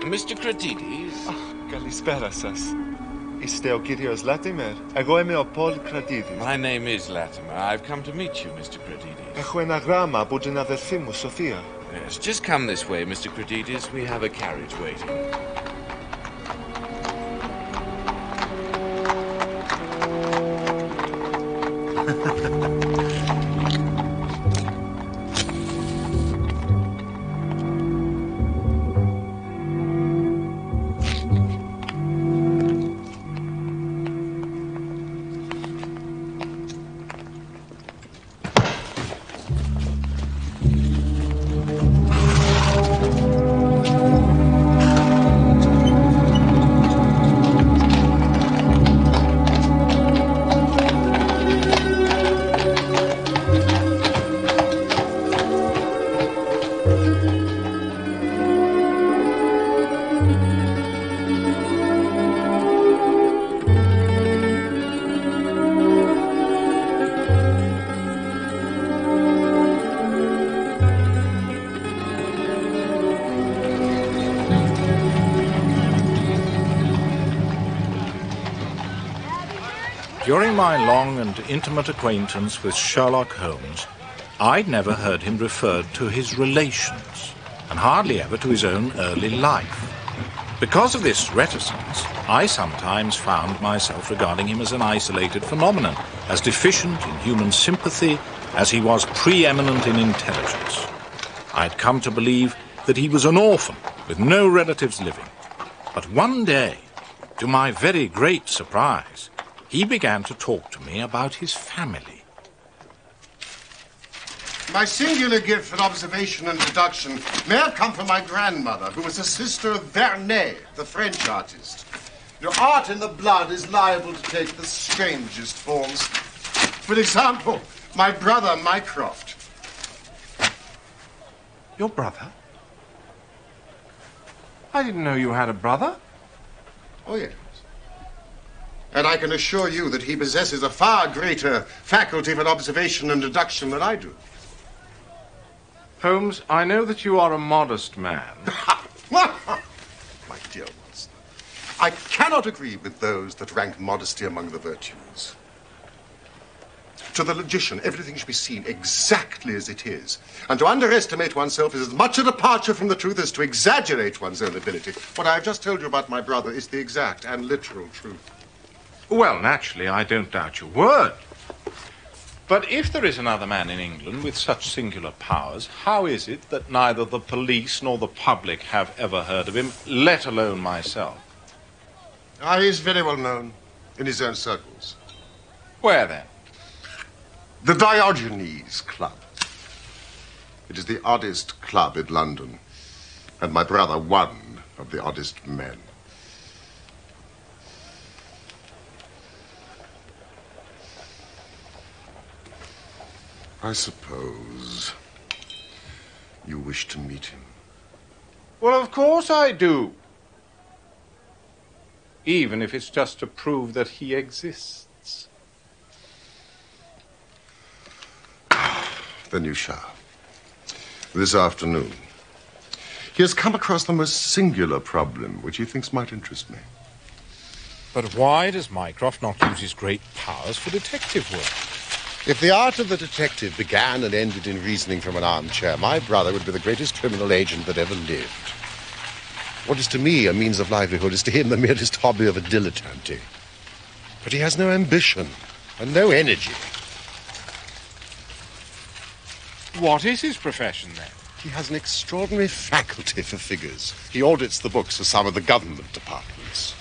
Mr. Cratidis. Καλησπέρα σας. Είστε ο κύριος Latimer. Εγώ είμαι ο Paul Cratidis. My name is Latimer. I've come to meet you, Mr. Cratidis. Έχω ένα γράμμα από την αδερφή μου, Σοφία. Yes, just come this way, Mr. Cratidis. We have a carriage waiting. During my long and intimate acquaintance with Sherlock Holmes, I'd never heard him referred to his relations, and hardly ever to his own early life. Because of this reticence, I sometimes found myself regarding him as an isolated phenomenon, as deficient in human sympathy as he was preeminent in intelligence. I'd come to believe that he was an orphan with no relatives living. But one day, to my very great surprise, he began to talk to me about his family. My singular gift for observation and deduction may have come from my grandmother, who was a sister of Vernet, the French artist. Your art in the blood is liable to take the strangest forms. For example, my brother Mycroft. Your brother? I didn't know you had a brother. Oh, yes. And I can assure you that he possesses a far greater faculty for observation and deduction than I do. Holmes, I know that you are a modest man. My dear Watson, I cannot agree with those that rank modesty among the virtues. To the logician, everything should be seen exactly as it is. And to underestimate oneself is as much a departure from the truth as to exaggerate one's own ability. What I have just told you about my brother is the exact and literal truth. Well, naturally, I don't doubt your word. But if there is another man in England with such singular powers, how is it that neither the police nor the public have ever heard of him, let alone myself? He is very well known in his own circles. Where, then? The Diogenes Club. It is the oddest club in London, and my brother one of the oddest men. I suppose you wish to meet him. Well, of course I do. Even if it's just to prove that he exists. Then you shall. This afternoon, He has come across the most singular problem, which he thinks might interest me. But why does Mycroft not use his great powers for detective work? If the art of the detective began and ended in reasoning from an armchair, my brother would be the greatest criminal agent that ever lived. What is to me a means of livelihood is to him the merest hobby of a dilettante. But he has no ambition and no energy. What is his profession, then? He has an extraordinary faculty for figures. He audits the books of some of the government departments.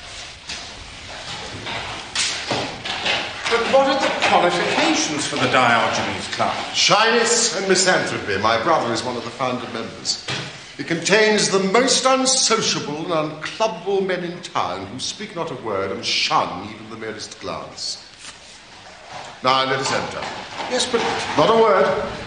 But what are the qualifications for the Diogenes Club? Shyness and misanthropy. My brother is one of the founder members. It contains the most unsociable and unclubbable men in town who speak not a word and shun even the merest glance. Now let us enter. Yes, but Not a word.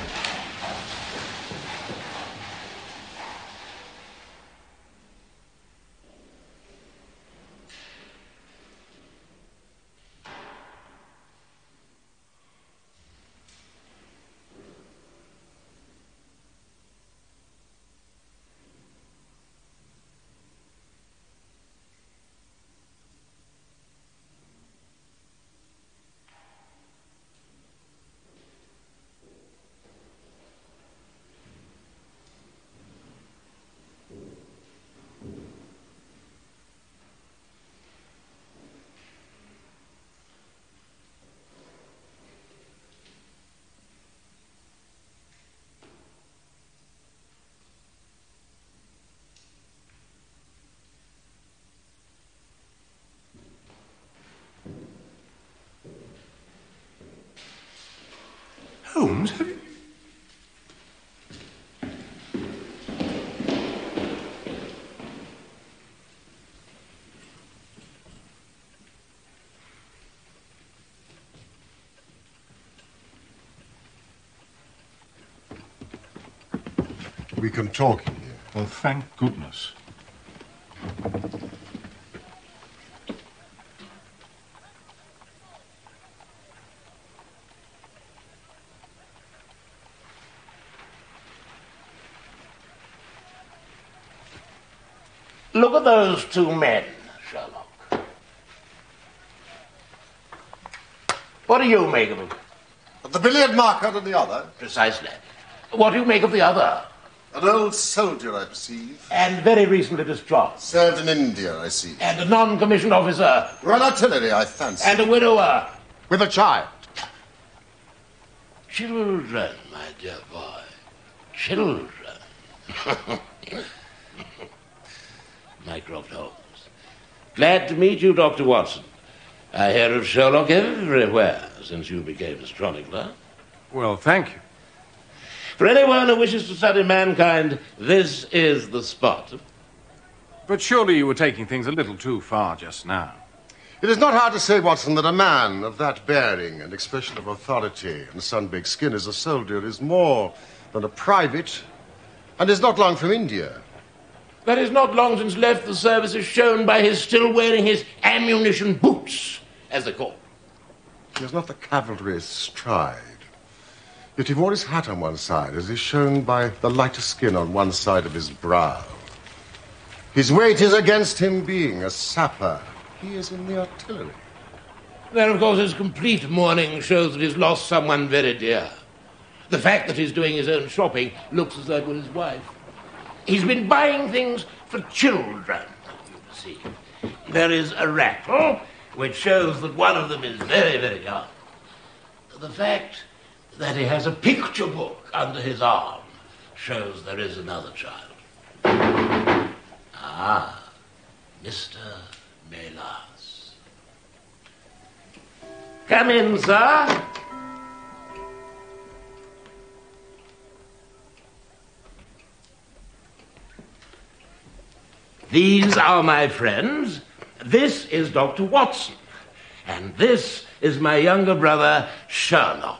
Holmes, have you... We can talk here. Well, thank goodness. Look at those two men, Sherlock. What do you make of them? The billiard marker and the other. Precisely. What do you make of the other? An old soldier, I perceive. And very recently discharged. Served in India, I see. And a non-commissioned officer. Royal Artillery, I fancy. And a widower. With a child. Children, my dear boy. Children. Mycroft Holmes. Glad to meet you, Dr. Watson. I hear of Sherlock everywhere since you became a chronicler. Well, thank you. For anyone who wishes to study mankind, this is the spot. But surely you were taking things a little too far just now. It is not hard to say, Watson, that a man of that bearing and expression of authority and sun-baked skin as a soldier is more than a private and is not long from India. That is not long since left the service is shown by his still wearing his ammunition boots, as they call them. He has not the cavalry's stride. Yet he wore his hat on one side, as is shown by the lighter skin on one side of his brow. His weight is against him being a sapper. He is in the artillery. Then, of course, his complete mourning shows that he's lost someone very dear. The fact that he's doing his own shopping looks as though it was his wife. He's been buying things for children, you see. There is a rattle, which shows that one of them is very, very young. The fact that he has a picture book under his arm shows there is another child. Ah, Mr. Melas. Come in, sir. These are my friends. This is Dr. Watson. And this is my younger brother, Sherlock.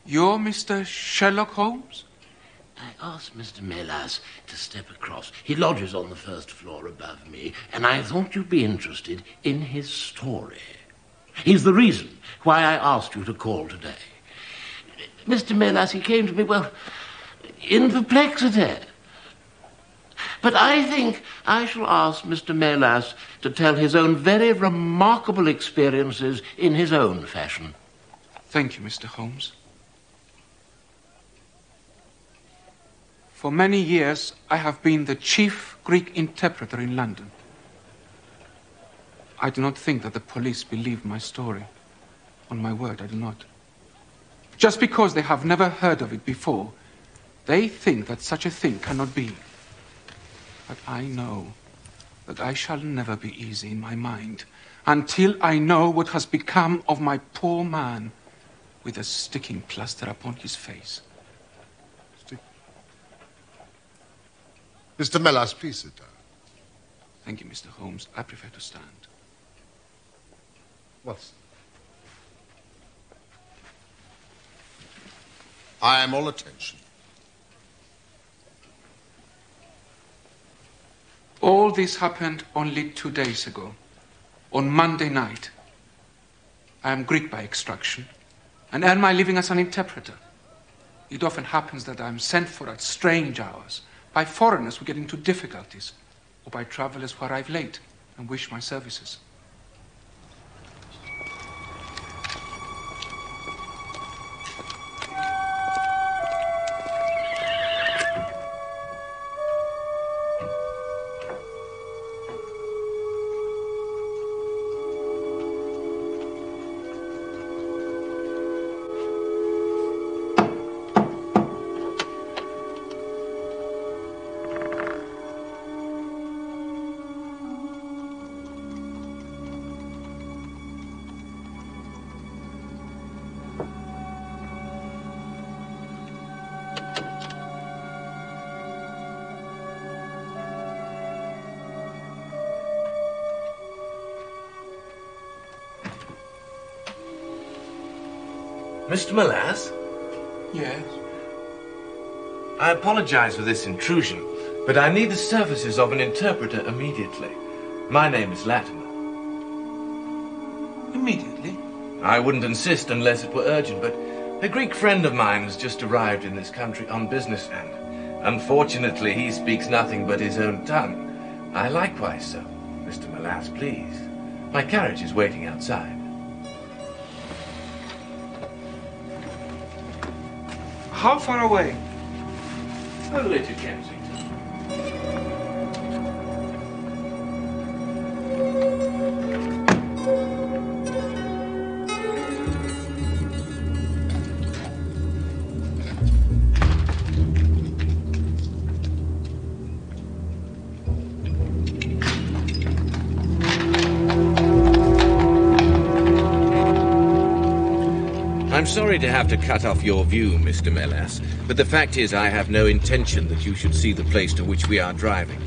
You're Mr. Sherlock Holmes? I asked Mr. Melas to step across. He lodges on the first floor above me, and I thought you'd be interested in his story. He's the reason why I asked you to call today. Mr. Melas, he came to me, well, in perplexity. But I think I shall ask Mr. Melas to tell his own very remarkable experiences in his own fashion. Thank you, Mr. Holmes. For many years, I have been the chief Greek interpreter in London. I do not think that the police believe my story. On my word, I do not. Just because they have never heard of it before, they think that such a thing cannot be. But I know that I shall never be easy in my mind until I know what has become of my poor man with a sticking plaster upon his face. Mr. Melas, please sit down. Thank you, Mr. Holmes. I prefer to stand. What's... I am all attention. All this happened only 2 days ago, on Monday night. I am Greek by extraction and earn my living as an interpreter. It often happens that I am sent for at strange hours by foreigners who get into difficulties, or by travelers who arrive late and wish my services. Mr. Melas? Yes? I apologize for this intrusion, but I need the services of an interpreter immediately. My name is Latimer. Immediately? I wouldn't insist unless it were urgent, but a Greek friend of mine has just arrived in this country on business, and unfortunately he speaks nothing but his own tongue. I likewise so. Mr. Melas, please. My carriage is waiting outside. How far away? Only to Kensington. I'm sorry to have to cut off your view, Mr. Melas, but the fact is I have no intention that you should see the place to which we are driving.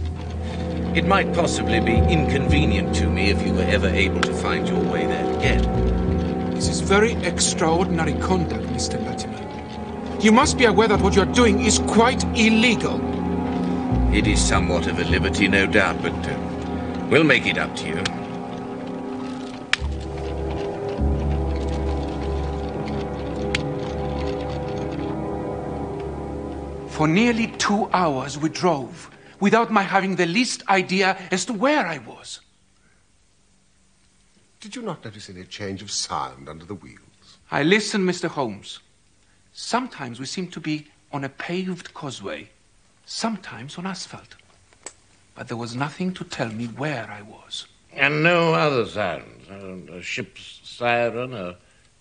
It might possibly be inconvenient to me if you were ever able to find your way there again. This is very extraordinary conduct, Mr. Latimer. You must be aware that what you're doing is quite illegal. It is somewhat of a liberty, no doubt, but we'll make it up to you. For nearly 2 hours we drove, without my having the least idea as to where I was. Did you not notice any change of sound under the wheels? I listened, Mr. Holmes. Sometimes we seemed to be on a paved causeway, sometimes on asphalt. But there was nothing to tell me where I was. And no other sounds? A ship's siren, a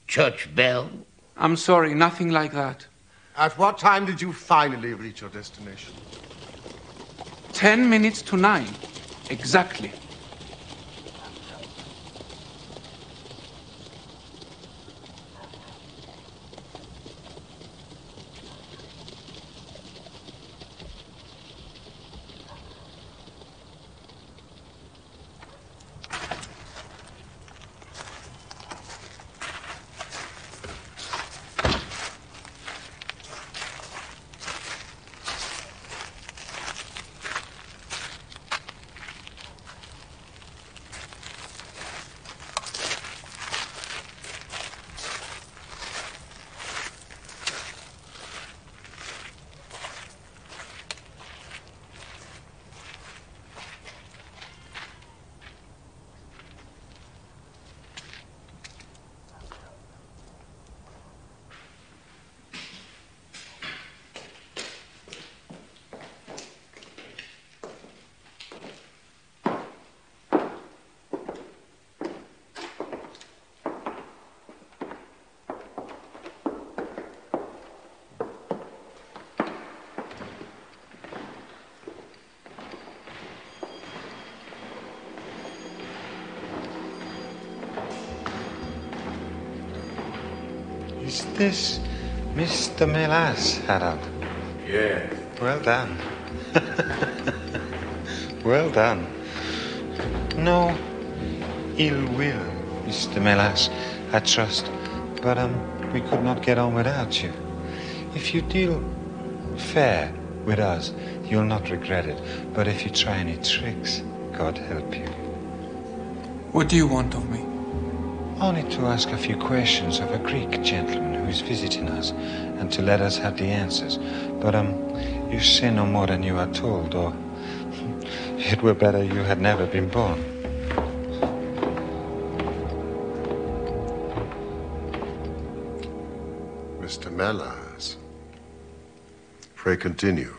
church bell? I'm sorry, nothing like that. At what time did you finally reach your destination? 10 minutes to 9, exactly. this Mr. Melas, Harold? Yeah. Well done. Well done. No ill will, Mr. Melas, I trust. But, we could not get on without you. If you deal fair with us, you'll not regret it. But if you try any tricks, God help you. What do you want of me? Only to ask a few questions of a Greek gentleman who is visiting us, and to let us have the answers. But, you say no more than you are told, or it were better you had never been born. Mr. Melas, pray continue.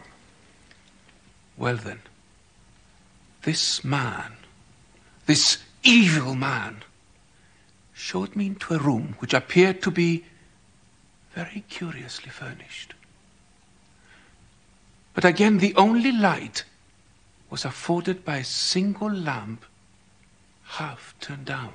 Well then, this man, this evil man, showed me into a room which appeared to be very curiously furnished. But again, the only light was afforded by a single lamp half turned down.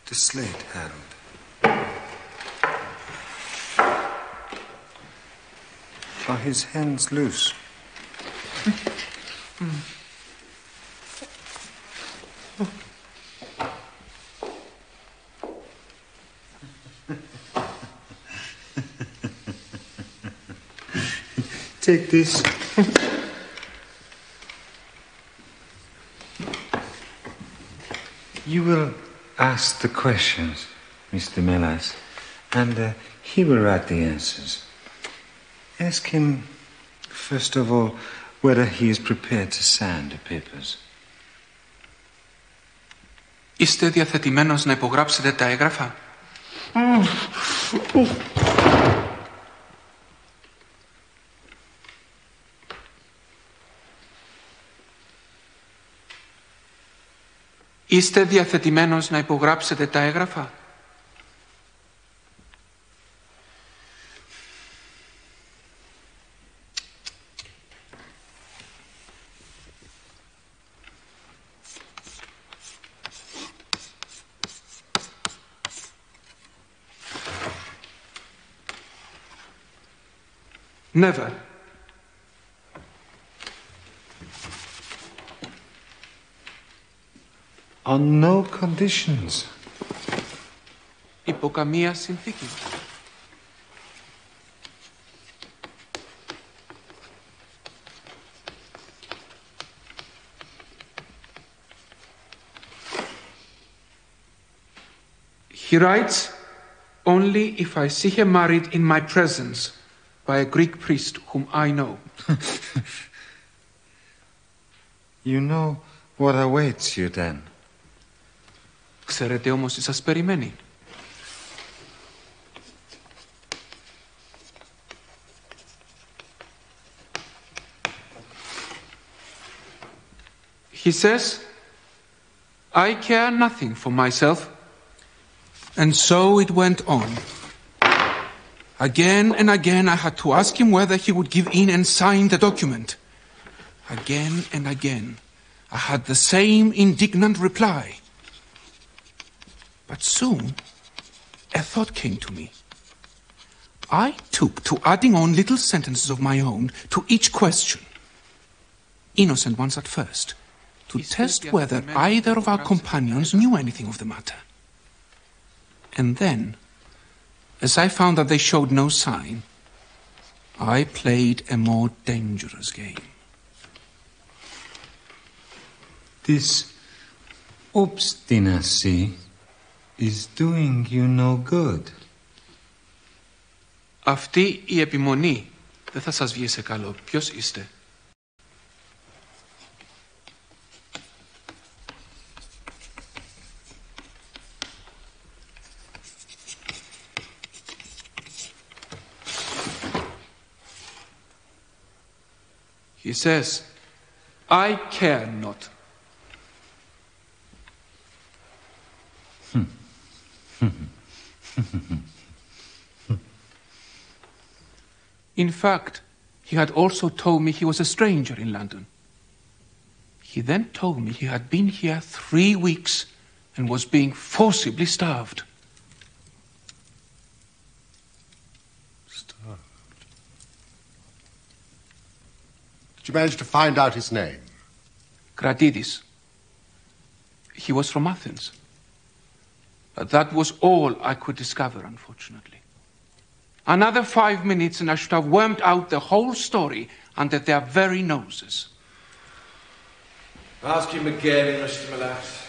The slate, Harold. Are his hands loose? Take this. You will ask the questions, Mr. Melas, and he will write the answers. Ask him, first of all, whether he is prepared to sign the papers. Είστε διαθετημένος να υπογράψετε τα έγγραφα? Είστε διαθετημένος να υπογράψετε τα έγγραφα? Never. On no conditions. Υπό καμία συνθήκη. He writes, only if I see her married in my presence by a Greek priest whom I know. You know what awaits you then. Ξέρετε όμως τι σας περιμένει. He says, I care nothing for myself. And so it went on. Again and again I had to ask him whether he would give in and sign the document. Again and again I had the same indignant reply. But soon a thought came to me. I took to adding on little sentences of my own to each question. Innocent ones at first, to test whether either of our companions knew anything of the matter. And then, as I found that they showed no sign, I played a more dangerous game. This obstinacy is doing you no good. Αυτή η επιμονή δεν θα σας βγει σε καλό. Ποιος είστε? He says, I care not. In fact, he had also told me he was a stranger in London. He then told me he had been here 3 weeks and was being forcibly starved. Starved? Did you manage to find out his name? Dardis. He was from Athens. But that was all I could discover, unfortunately. Another 5 minutes and I should have wormed out the whole story under their very noses. Ask him again, Mr. Molas.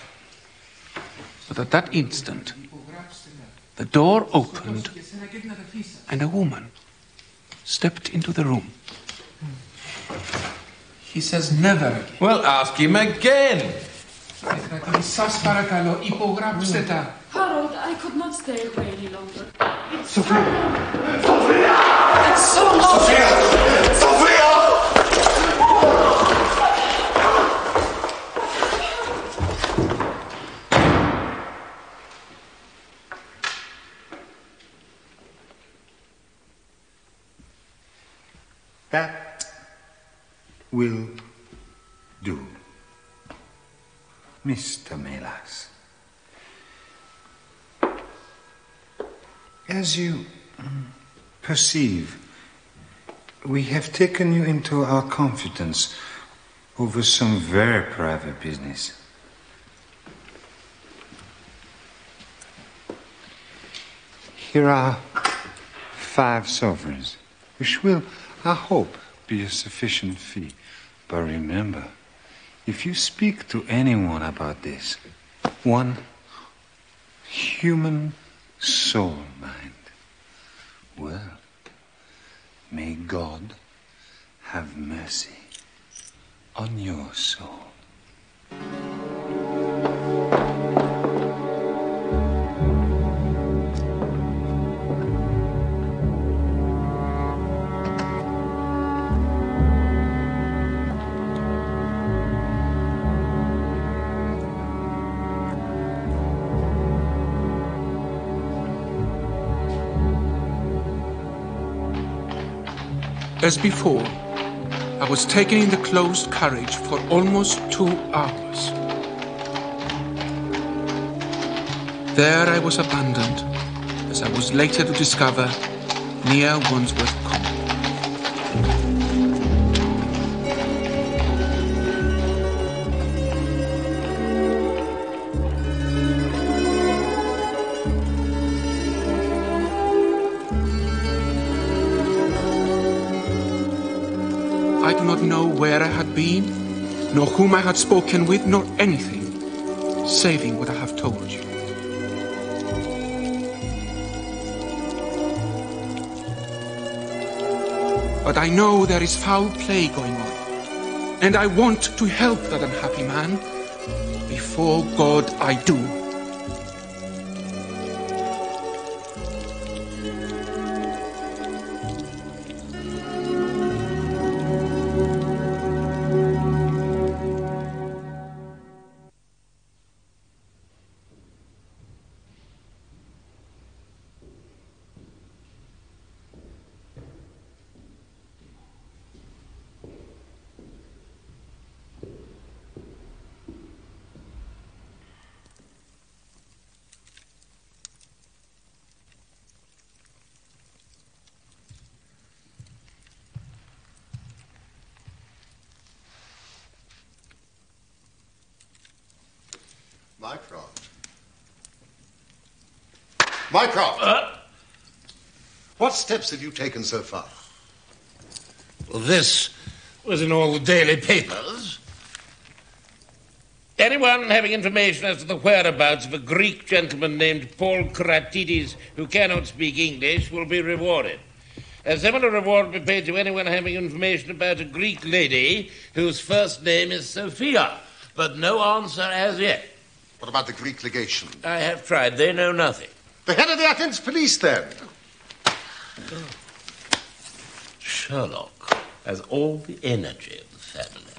But at that instant, the door opened and a woman stepped into the room. He says never again. Well, ask him again. Harold, I could not stay away any longer. Sophia! It's so long. Sophia! That will do. Mr. Molas. As you perceive, we have taken you into our confidence over some very private business. Here are 5 sovereigns, which will, I hope, be a sufficient fee. But remember, if you speak to anyone about this, one human soul mind, well, may God have mercy on your soul. As before, I was taken in the closed carriage for almost 2 hours. There I was abandoned, as I was later to discover, near Wandsworth Common. I do not know where I had been, nor whom I had spoken with, nor anything, saving what I have told you. But I know there is foul play going on, and I want to help that unhappy man. Before God, I do. Mycroft. Mycroft! What steps have you taken so far? Well, this was in all the daily papers. Anyone having information as to the whereabouts of a Greek gentleman named Paul Kratidis who cannot speak English will be rewarded. A similar reward will be paid to anyone having information about a Greek lady whose first name is Sophia, but no answer as yet. What about the Greek legation? I have tried. They know nothing. The head of the Athens police, then? Sherlock. has all the energy of the family.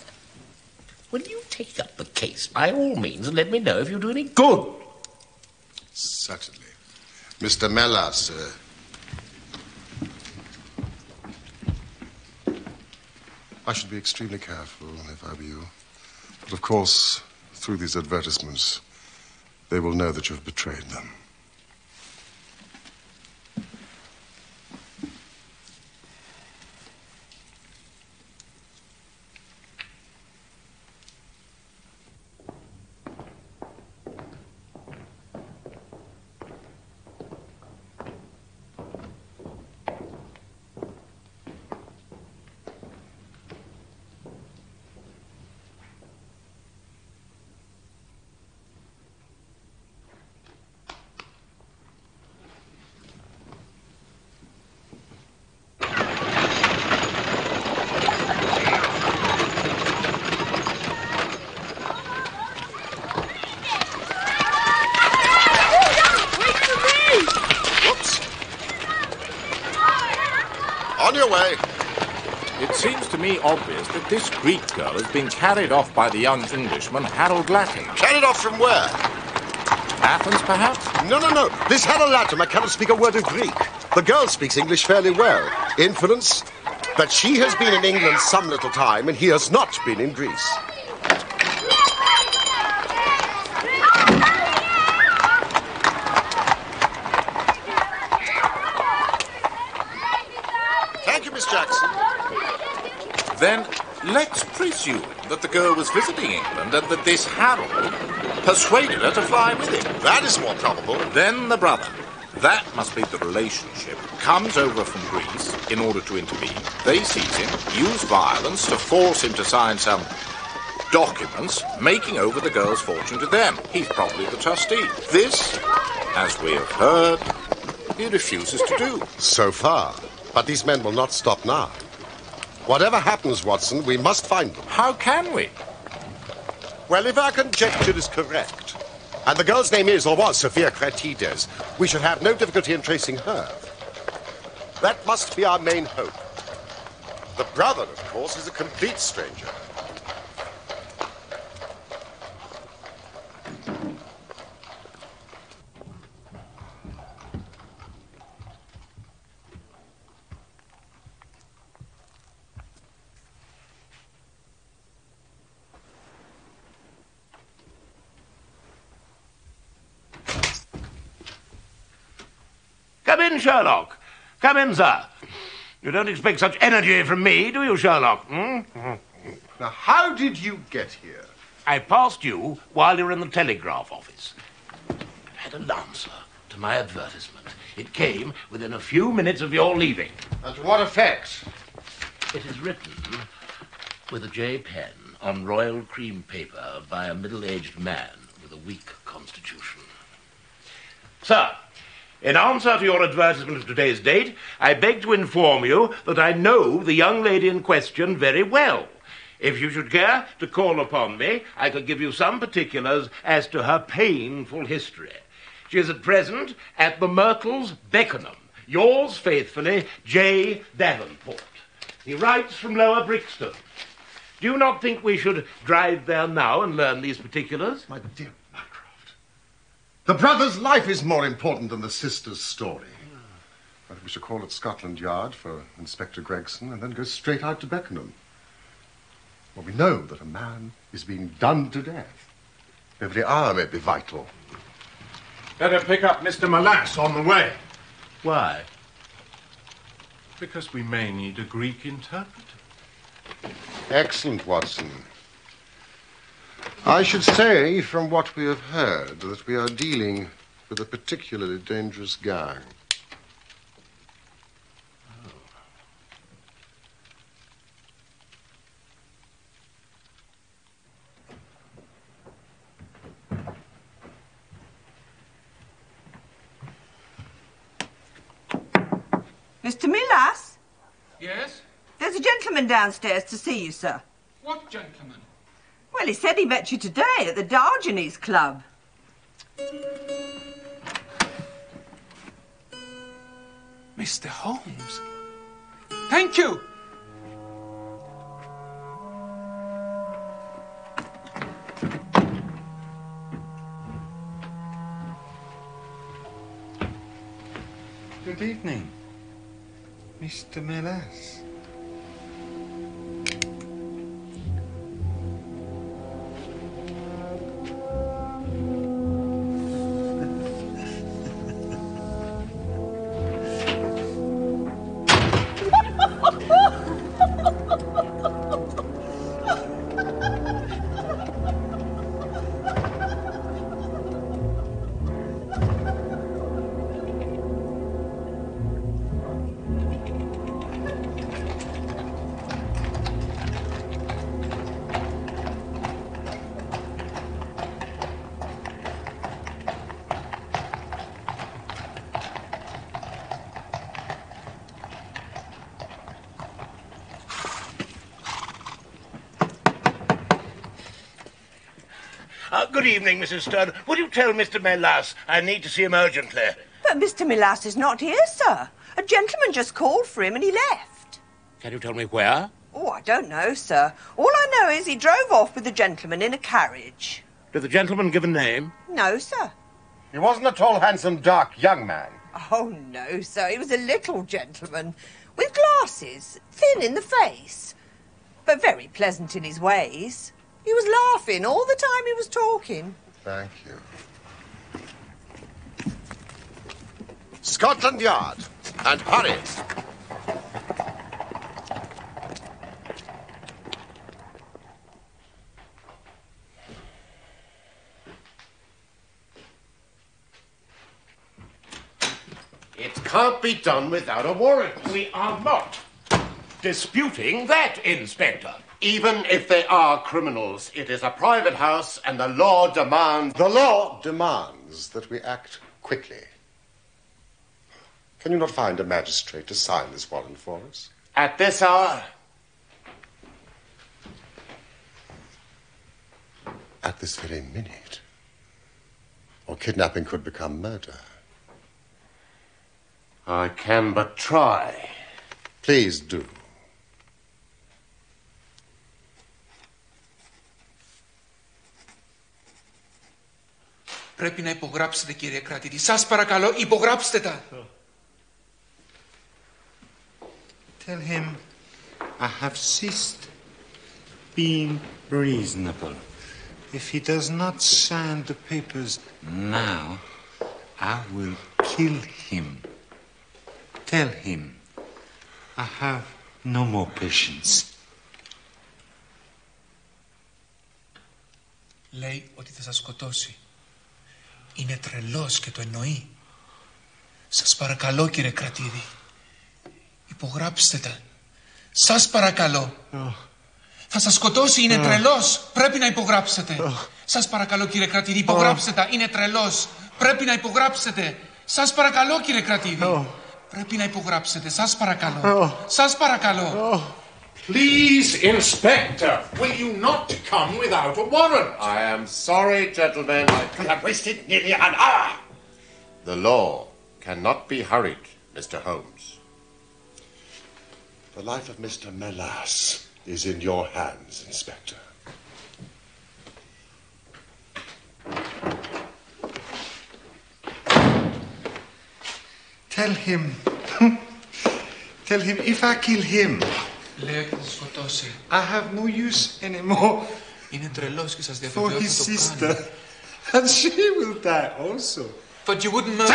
When you take up the case, by all means, let me know if you do any good. Certainly. Mr. Mellas, I should be extremely careful if I were you. But of course, through these advertisements, they will know that you've betrayed them. It seems to me obvious that this Greek girl has been carried off by the young Englishman, Harold Latham. Carried off from where? Athens, perhaps? No. This Harold Latham, I cannot speak a word of Greek. The girl speaks English fairly well. Inference that she has been in England some little time and he has not been in Greece. Thank you, Miss Jackson. Then let's presume that the girl was visiting England and that this Harold persuaded her to fly with him. That is more probable. Then the brother. That must be the relationship. Comes over from Greece in order to intervene. They seize him, use violence to force him to sign some documents, making over the girl's fortune to them. He's probably the trustee. This, as we have heard, he refuses to do. So far. But these men will not stop now. Whatever happens, Watson, we must find them. How can we? Well, if our conjecture is correct, and the girl's name is or was Sophia Kratides, we should have no difficulty in tracing her. That must be our main hope. The brother, of course, is a complete stranger. Come in, Sherlock. Come in, sir. You don't expect such energy from me, do you, Sherlock? Now, how did you get here? I passed you while you were in the telegraph office. I had an answer to my advertisement. It came within a few minutes of your leaving. And to what effect? It is written with a J pen on royal cream paper by a middle-aged man with a weak constitution. Sir, in answer to your advertisement of today's date, I beg to inform you that I know the young lady in question very well. If you should care to call upon me, I could give you some particulars as to her painful history. She is at present at the Myrtles, Beckenham. Yours faithfully, J. Davenport. He writes from Lower Brixton. Do you not think we should drive there now and learn these particulars? My dear Mycroft, the brother's life is more important than the sister's story. I think we should call at Scotland Yard for Inspector Gregson and then go straight out to Beckenham. Well, we know that a man is being done to death. Every hour may be vital. Better pick up Mr. Molass on the way. Why? Because we may need a Greek interpreter. Excellent, Watson. I should say, from what we have heard, that we are dealing with a particularly dangerous gang. Mr. Milas? Yes? There's a gentleman downstairs to see you, sir. What gentleman? Well, he said he met you today at the Diogenes Club. Mr. Holmes. Thank you. Good evening, Mr. Melas. Good evening, Mrs. Stuart. Would you tell Mr. Melas I need to see him urgently? But Mr. Melas is not here, sir. A gentleman just called for him and he left. Can you tell me where? Oh, I don't know, sir. All I know is he drove off with the gentleman in a carriage. Did the gentleman give a name? No, sir. He wasn't a tall, handsome, dark young man. Oh, no, sir. He was a little gentleman with glasses, thin in the face, but very pleasant in his ways. He was laughing all the time he was talking. Thank you. Scotland Yard. And hurry. It can't be done without a warrant. We are not disputing that, Inspector. Even if they are criminals, it is a private house and the law demands... The law demands that we act quickly. Can you not find a magistrate to sign this warrant for us? At this hour? At this very minute. Or kidnapping could become murder. I can but try. Please do. Πρέπει να υπογράψετε, κύριε κρατήτη. Σας παρακαλώ, υπογράψτε τα. Tell him I have ceased being reasonable. If he does not sign the papers now, I will kill him. Tell him I have no more patience. Λέει ότι θα σας σκοτώσει. Είναι τρελός και το εννοεί. Σας παρακαλώ, κύριε κρατήδη. Υπογράψτε τα. Σας παρακαλώ. Θα σας σκοτώσει, είναι τρελός. Πρέπει να υπογράψετε. Σας παρακαλώ, κύριε κρατήδη, υπογράψτε τα. Είναι τρελός. Πρέπει να υπογράψετε. Σας παρακαλώ, κύριε κρατήδη. Πρέπει να υπογράψετε. Σας παρακαλώ. Σας παρακαλώ. Please, Inspector, will you not come without a warrant? I am sorry, gentlemen. I have wasted nearly an hour. The law cannot be hurried, Mr. Holmes. The life of Mr. Melas is in your hands, Inspector. Tell him if I kill him, Λέει ότι θα σας σκοτώσει. I have no use anymore Είναι τρελός και σας for διαβεβαιώ his ότι το sister. κάνει. And she will die also. But you wouldn't murder.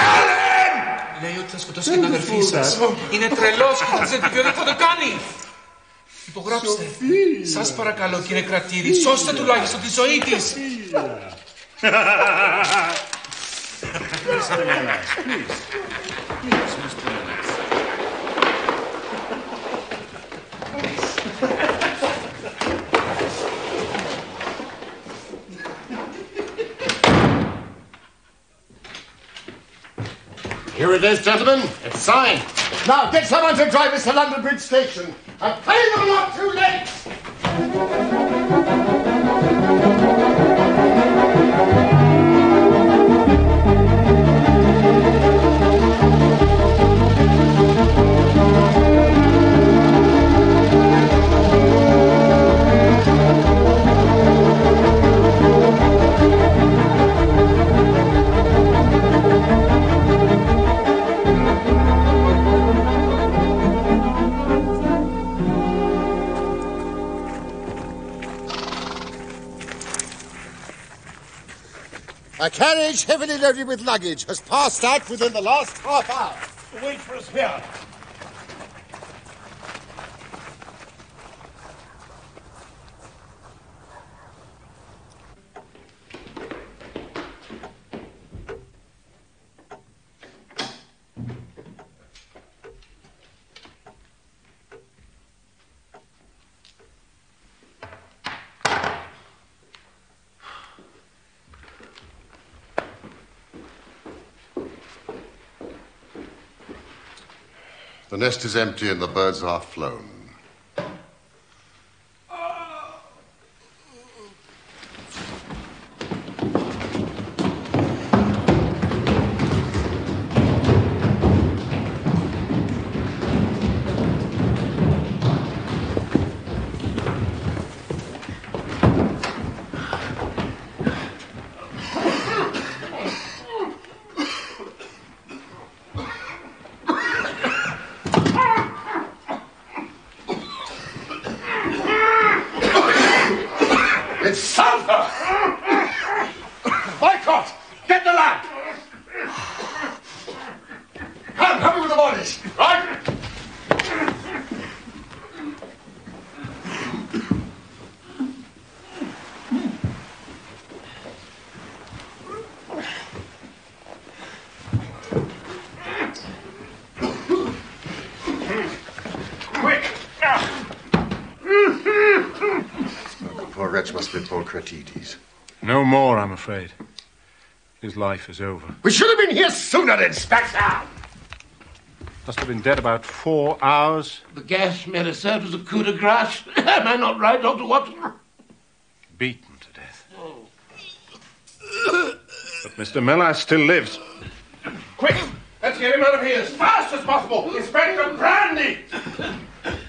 Λέει ότι θα σκοτώσει και την αδερφή σας. Είναι τρελός και θα σας επιβεβαιώ ότι θα το κάνει. Υπογράψτε. Σας παρακαλώ, κύριε κρατήρη, σώστε τουλάχιστον τη ζωή της. Mr. Melas, please. Please, Mr. Melas. Here it is, gentlemen. It's signed. Now, get someone to drive us to London Bridge Station and pay them not too late! A carriage heavily loaded with luggage has passed out within the last half hour. Wait for us here. The nest is empty and the birds are flown. Must be Paul Cratides. No more, I'm afraid. His life is over. We should have been here sooner, Inspector! Must have been dead about 4 hours. The gas may have served as a coup de grace. Am I not right, Dr. Watson? Beaten to death. But Mr. Miller still lives. Quick! Let's get him out of here as fast as possible! Inspector Brandy!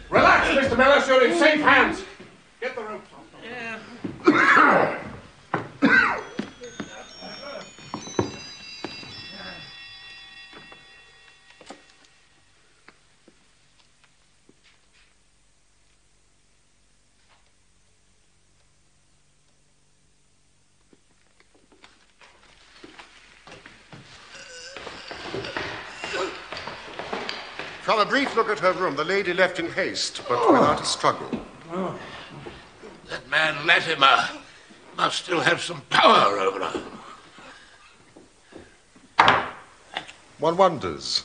Relax, Mr. Miller, you're in safe hands. Get the ropes off. From a brief look at her room, the lady left in haste, but without a struggle. Oh. That man Latimer must still have some power over her. One wonders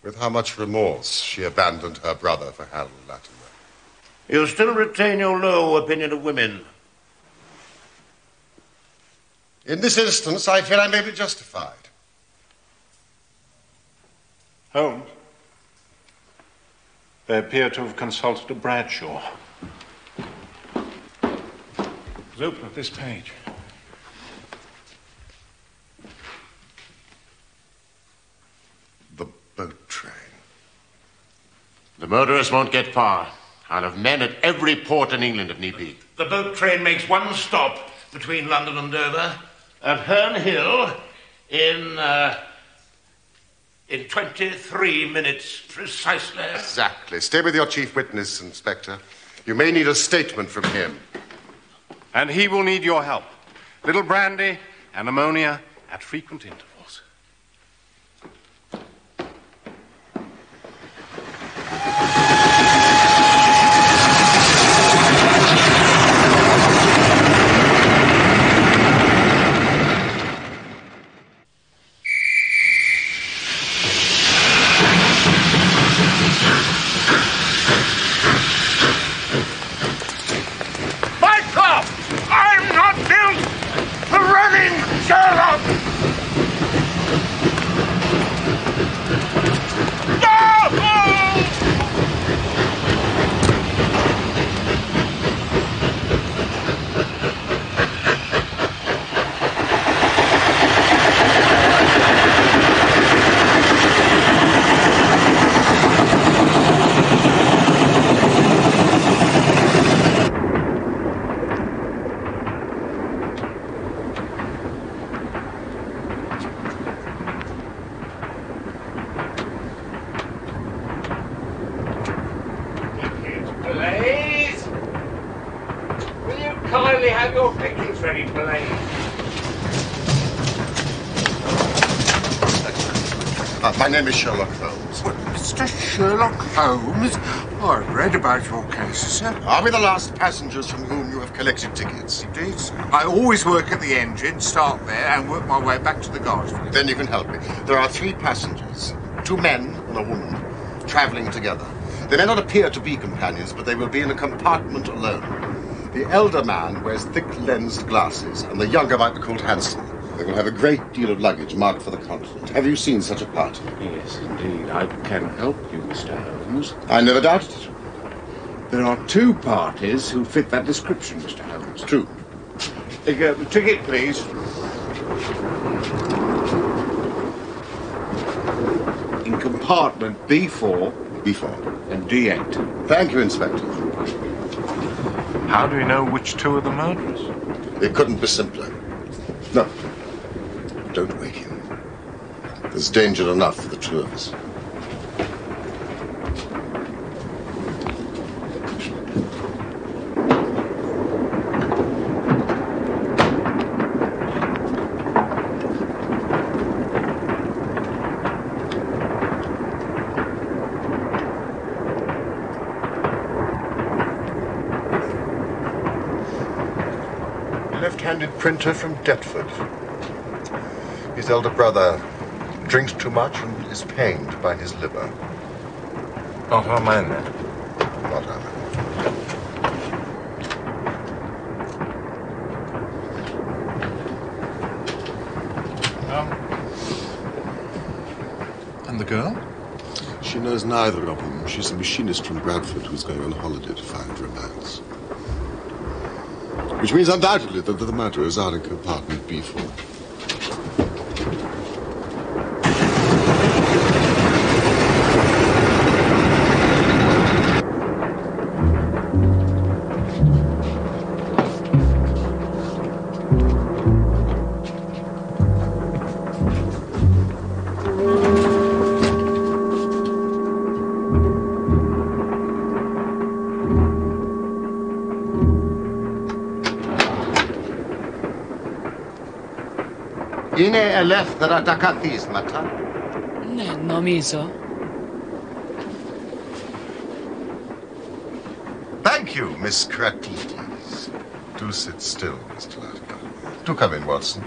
with how much remorse she abandoned her brother for Harold Latimer. You still retain your low opinion of women? In this instance, I feel I may be justified. Holmes, they appear to have consulted a Bradshaw. Let's open up this page. The boat train. The murderers won't get far. I'll have men at every port in England if need be. The boat train makes one stop between London and Dover at Herne Hill in 23 minutes precisely. Exactly. Stay with your chief witness, Inspector. You may need a statement from him. And he will need your help. Little brandy and ammonia at frequent intervals. I'm not built for running, Sherlock! kindly have your tickets ready, please? My name is Sherlock Holmes. What, Mr. Sherlock Holmes? Oh, I've read about your case, sir. Are we the last passengers from whom you have collected tickets? Indeed, sir. I always work at the engine, start there, and work my way back to the guards. Then you can help me. There are 3 passengers, 2 men and a woman, travelling together. They may not appear to be companions, but they will be in a compartment alone. The elder man wears thick-lensed glasses, and the younger might be called handsome. They will have a great deal of luggage marked for the continent. Have you seen such a party? Yes, indeed. I can help you, Mr. Holmes. I never doubted it. There are 2 parties who fit that description, Mr. Holmes. True. Ticket, please. In compartment B4. B4. And D8. Thank you, Inspector. How do we know which 2 are the murderers? It couldn't be simpler. No. Don't wake him. There's danger enough for the 2 of us. Left-handed printer from Deptford. His elder brother drinks too much and is pained by his liver. Not our man, then? Not our man. And the girl? She knows neither of them. She's a machinist from Bradford who's going on holiday to find romance. Which means undoubtedly that the murderers are in compartment B4. Είναι ελεύθερα τα καθίσματα. Ναι, νομίζω. Thank you, Miss Kratides. Do sit still, Mr. Latimer. Do come in, Watson.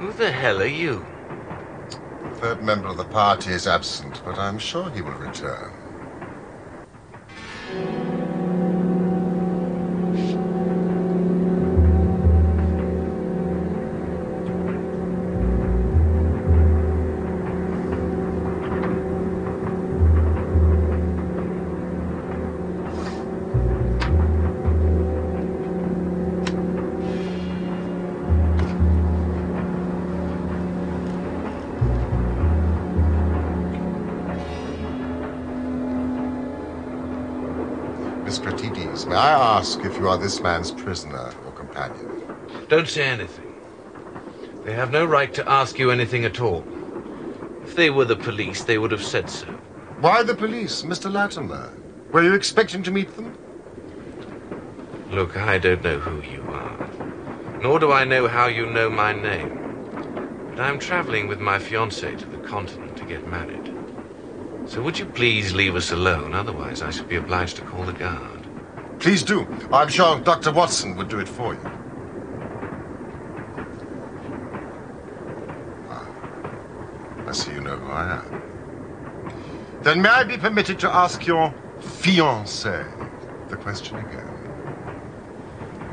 Who the hell are you? The 3rd member of the party is absent, but I'm sure he will return. May I ask if you are this man's prisoner or companion? Don't say anything. They have no right to ask you anything at all. If they were the police, they would have said so. Why the police, Mr. Latimer? Were you expecting to meet them? Look, I don't know who you are. Nor do I know how you know my name. But I'm traveling with my fiancée to the continent to get married. So would you please leave us alone? Otherwise, I shall be obliged to call the guard. Please do. I'm sure Dr. Watson would do it for you. I see you know who I am. Then may I be permitted to ask your fiancé the question again?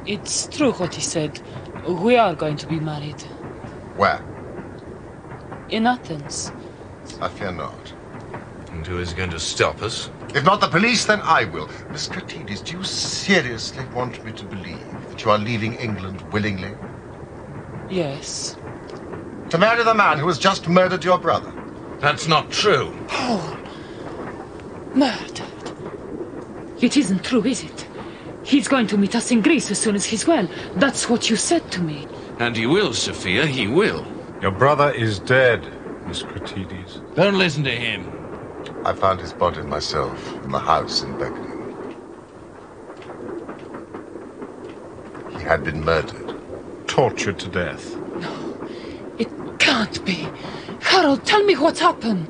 It's true what he said. We are going to be married. Where? In Athens. I fear not. And who is going to stop us? If not the police, then I will. Miss Kratides, do you seriously want me to believe that you are leaving England willingly? Yes. To marry the man who has just murdered your brother? That's not true. Oh, murdered. It isn't true, is it? He's going to meet us in Greece as soon as he's well. That's what you said to me. And he will, Sophia, he will. Your brother is dead, Miss Cratides. Don't listen to him. I found his body myself in the house in Beckenham. He had been murdered. Tortured to death. No, it can't be. Harold, tell me what's happened.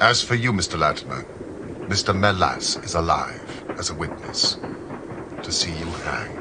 As for you, Mr. Latimer, Mr. Melas is alive as a witness to see you hanged.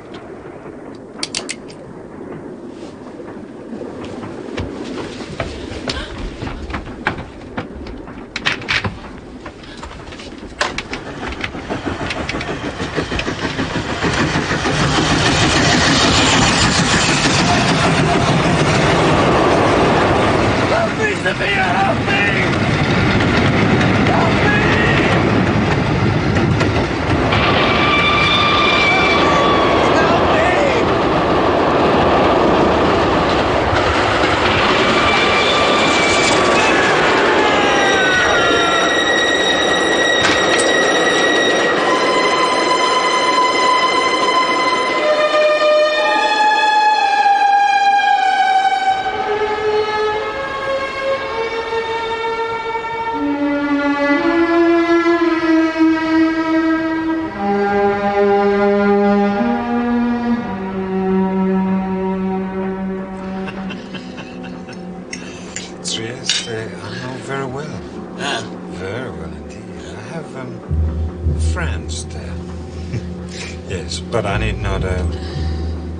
But I need not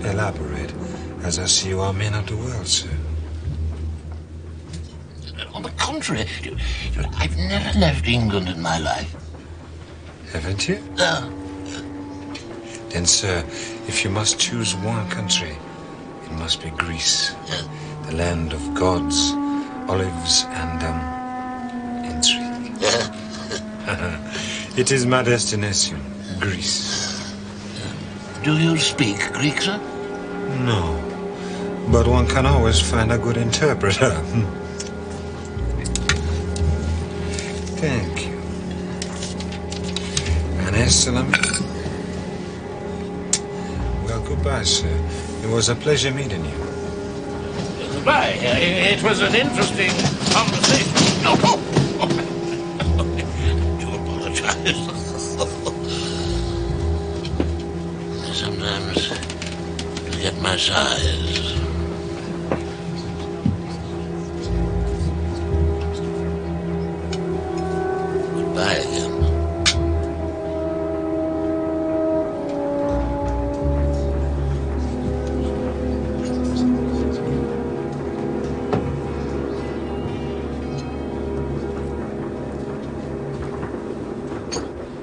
elaborate, as I see you are men of the world, sir. On the contrary, I've never left England in my life. Haven't you? No. Then, sir, if you must choose one country, it must be Greece. The land of gods, olives, and, intrigue. It is my destination, Greece. Do you speak Greek, sir? No, but one can always find a good interpreter. Thank you. Annett. Well, goodbye, sir. It was a pleasure meeting you. Goodbye. It was an interesting conversation. Oh, I do apologize. Sometimes I get my size. Goodbye again.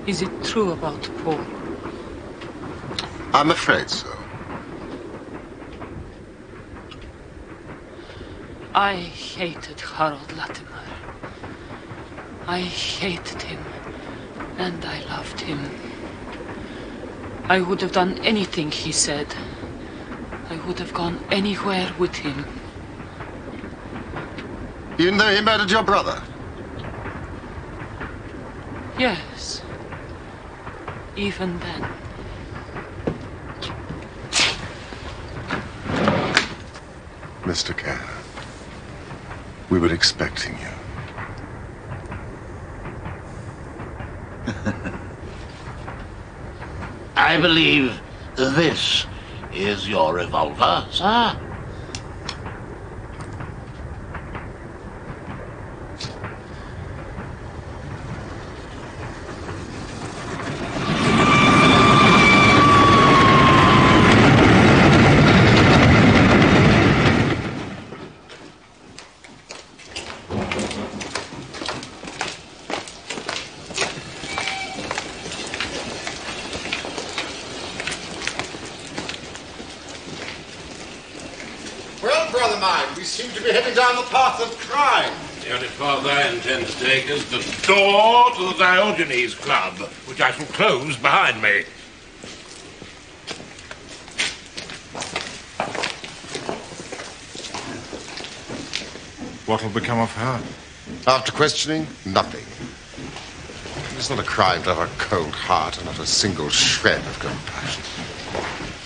Is it true about Paul? I'm afraid so. I hated Harold Latimer. I hated him, and I loved him. I would have done anything he said. I would have gone anywhere with him. Even though he murdered your brother? Yes. Even then. Mr. Carr, we were expecting you. I believe this is your revolver, sir. We seem to be heading down the path of crime. The only path I intend to take is the door to the Diogenes Club, which I shall close behind me. What'll become of her? After questioning, nothing. It's not a crime to have a cold heart and not a single shred of compassion.